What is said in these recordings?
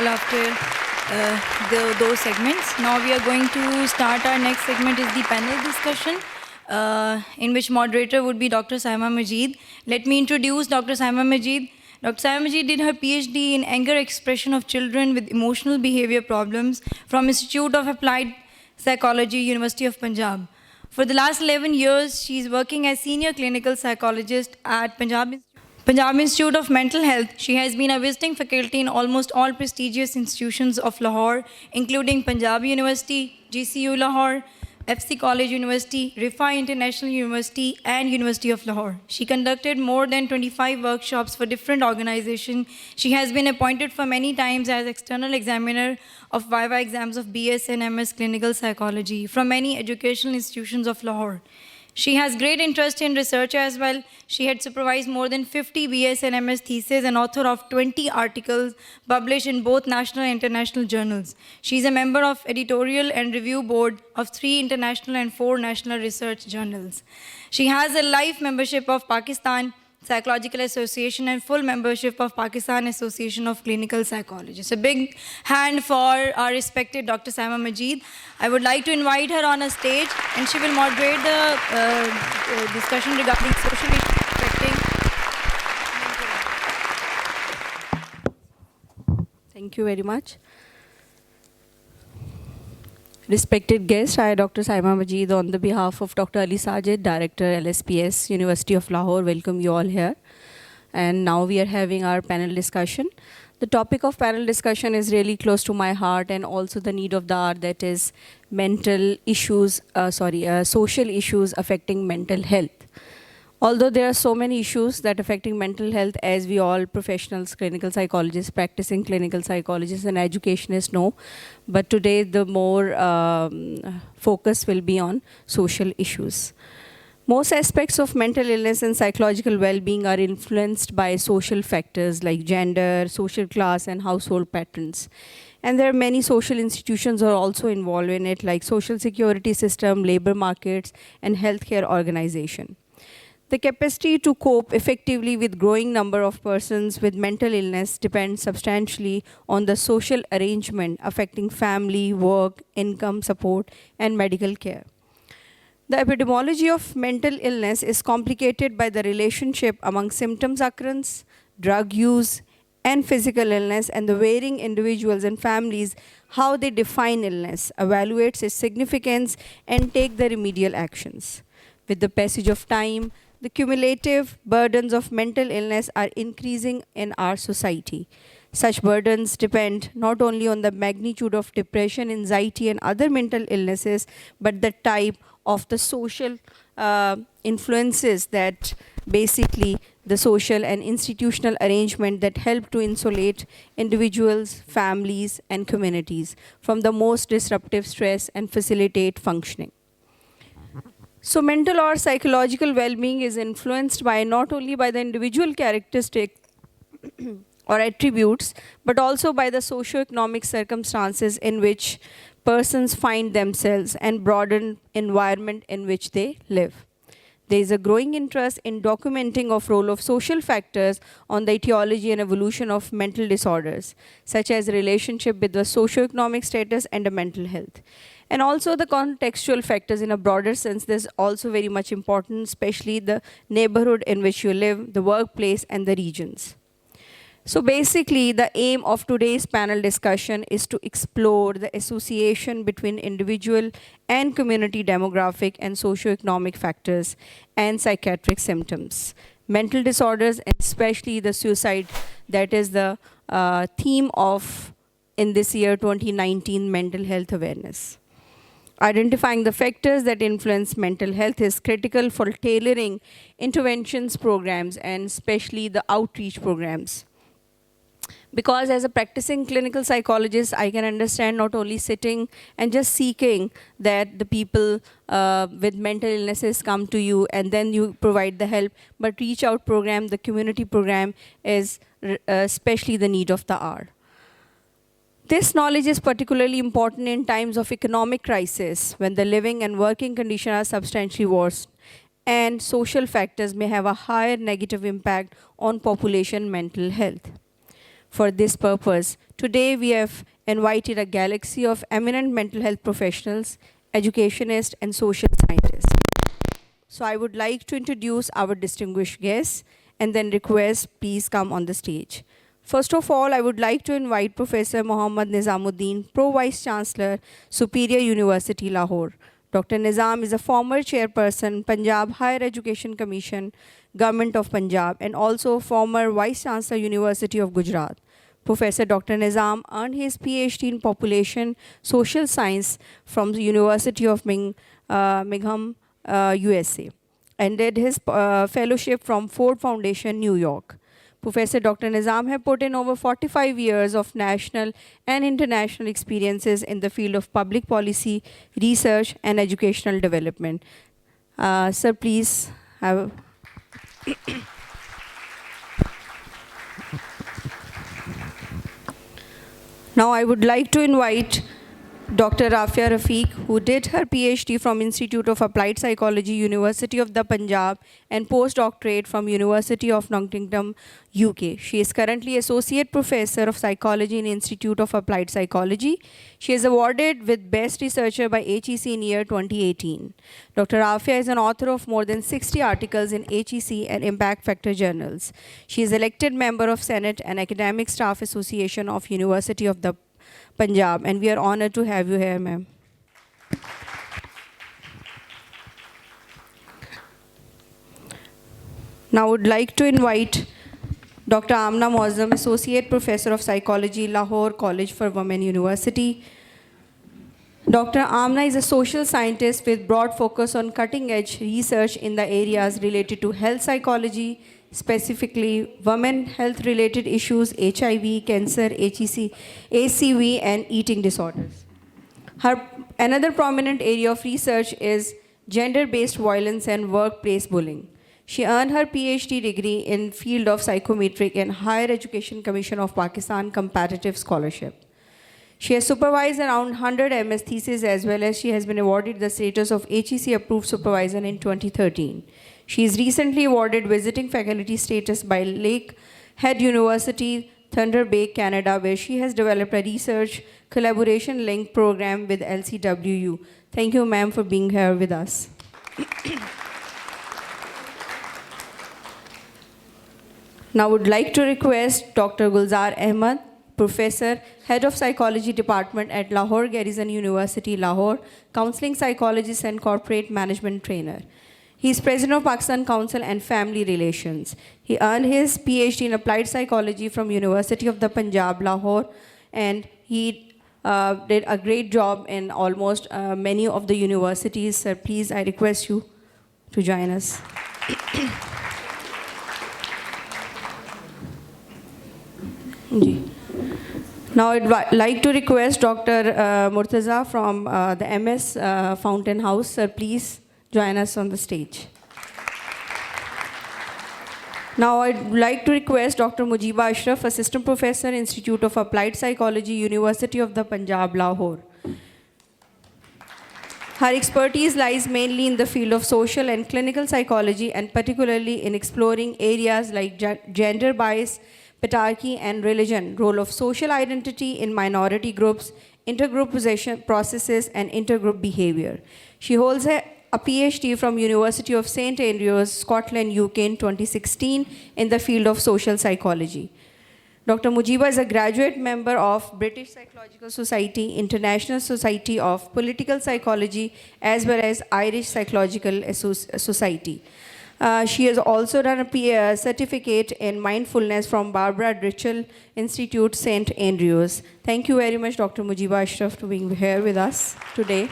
all after those segments. Now we are going to start our next segment is the panel discussion, in which moderator would be Dr. Saima Majeed. Let me introduce Dr. Saima Majeed. Dr. Saima Majeed did her PhD in anger expression of children with emotional behavior problems from Institute of Applied Psychology, University of Punjab. For the last 11 years, she is working as senior clinical psychologist at Punjab Institute of Mental Health. She has been a visiting faculty in almost all prestigious institutions of Lahore, including Punjab University, GCU Lahore, FC College University, Rafia International University, and University of Lahore. She conducted more than 25 workshops for different organizations. She has been appointed for many times as external examiner of Viva exams of BS and MS Clinical Psychology from many educational institutions of Lahore. She has great interest in research as well. She had supervised more than 50 BS and MS theses and author of 20 articles published in both national and international journals. She is a member of editorial and review board of 3 international and 4 national research journals. She has a life membership of Pakistan Psychological Association and full membership of Pakistan Association of Clinical Psychologists. A big hand for our respected Dr. Saima Majeed. I would like to invite her on a stage and she will moderate the discussion regarding social issues affecting. Thank you very much. Respected guests, I, Dr. Saima Majeed, on the behalf of Dr. Ali Sajid, Director, LSPS, University of Lahore, welcome you all here. And now we are having our panel discussion. The topic of panel discussion is really close to my heart and also the need of the hour, that is mental issues, social issues affecting mental health. Although there are so many issues that affecting mental health, as we all professionals, clinical psychologists, practicing clinical psychologists and educationists know, but today the more focus will be on social issues. Most aspects of mental illness and psychological well-being are influenced by social factors like gender, social class, and household patterns. And there are many social institutions are also involved in it, like social security system, labor markets, and healthcare organization. The capacity to cope effectively with growing number of persons with mental illness depends substantially on the social arrangement affecting family, work, income support, and medical care. The epidemiology of mental illness is complicated by the relationship among symptoms occurrence, drug use, and physical illness, and the varying individuals and families, how they define illness, evaluates its significance, and take the remedial actions. With the passage of time, the cumulative burdens of mental illness are increasing in our society. Such burdens depend not only on the magnitude of depression, anxiety, and other mental illnesses, but the type of the social influences that basically the social and institutional arrangement that help to insulate individuals, families, and communities from the most disruptive stress and facilitate functioning. So mental or psychological well-being is influenced by not only by the individual characteristics or attributes, but also by the socio-economic circumstances in which persons find themselves and broaden environment in which they live. There is a growing interest in documenting of role of social factors on the etiology and evolution of mental disorders, such as relationship with the socio-economic status and the mental health. And also the contextual factors in a broader sense, this is also very much important, especially the neighborhood in which you live, the workplace, and the regions. So basically, the aim of today's panel discussion is to explore the association between individual and community demographic and socioeconomic factors and psychiatric symptoms, mental disorders, and especially the suicide, that is the theme of, in this year, 2019 mental health awareness. Identifying the factors that influence mental health is critical for tailoring interventions programs and especially the outreach programs. Because as a practicing clinical psychologist, I can understand not only sitting and just seeking that the people with mental illnesses come to you and then you provide the help, but reach out program, the community program is especially the need of the hour. This knowledge is particularly important in times of economic crisis when the living and working conditions are substantially worse and social factors may have a higher negative impact on population mental health. For this purpose, today we have invited a galaxy of eminent mental health professionals, educationists, and social scientists. So I would like to introduce our distinguished guests and then request please come on the stage. First of all, I would like to invite Professor Mohammad Nizamuddin, Pro-Vice Chancellor, Superior University, Lahore. Dr. Nizam is a former chairperson, Punjab Higher Education Commission, Government of Punjab, and also former Vice Chancellor, University of Gujarat. Professor Dr. Nizam earned his PhD in Population Social Science from the University of Brigham, USA, and did his fellowship from Ford Foundation, New York. Professor Dr. Nizam has put in over 45 years of national and international experiences in the field of public policy, research, and educational development. Sir, please have. Now I would like to invite Dr. Rafia Rafique, who did her PhD from Institute of Applied Psychology, University of the Punjab, and postdoctorate from University of Nottingham, UK. She is currently Associate Professor of Psychology in Institute of Applied Psychology. She is awarded with Best Researcher by HEC in year 2018. Dr. Rafia is an author of more than 60 articles in HEC and Impact Factor journals. She is elected member of Senate and Academic Staff Association of University of the Punjab, and we are honored to have you here, ma'am. Now I would like to invite Dr. Amina Muazzam, Associate Professor of Psychology, Lahore College for Women University. Dr. Amina is a social scientist with broad focus on cutting-edge research in the areas related to health psychology, specifically women health-related issues, HIV, cancer, HEC, ACV, and eating disorders. Another prominent area of research is gender-based violence and workplace bullying. She earned her PhD degree in field of psychometric and Higher Education Commission of Pakistan Comparative Scholarship. She has supervised around 100 MS theses, as well as she has been awarded the status of HEC approved supervisor in 2013. She is recently awarded visiting faculty status by Lakehead University, Thunder Bay, Canada, where she has developed a research collaboration link program with LCWU. Thank you, ma'am, for being here with us. Now I would like to request Dr. Gulzar Ahmad, Professor, Head of Psychology Department at Lahore Garrison University, Lahore, Counseling Psychologist and Corporate Management Trainer. He is President of Pakistan Council and Family Relations. He earned his PhD in Applied Psychology from University of the Punjab, Lahore, and he did a great job in almost many of the universities. Sir, please, I request you to join us. Now I'd like to request Dr. Murtaza from the MS Fountain House. Sir, please join us on the stage. Now I'd like to request Dr. Mujeeba Ashraf, Assistant Professor, Institute of Applied Psychology, University of the Punjab, Lahore. Her expertise lies mainly in the field of social and clinical psychology, and particularly in exploring areas like gender bias, patriarchy, and religion, role of social identity in minority groups, intergroup possession processes, and intergroup behavior. She holds a PhD from University of St. Andrews, Scotland, UK in 2016 in the field of social psychology. Dr. Mujeeba is a graduate member of British Psychological Society, International Society of Political Psychology, as well as Irish Psychological Society. She has also done a certificate in mindfulness from Barbara Dritchell Institute, St. Andrews. Thank you very much, Dr. Mujeeba Ashraf, for being here with us today.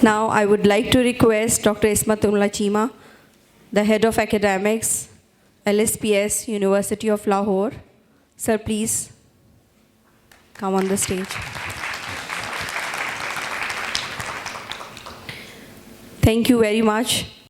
Now, I would like to request Dr. Ismat Cheema, the Head of Academics, LSPS, University of Lahore. Sir, please come on the stage. Thank you very much.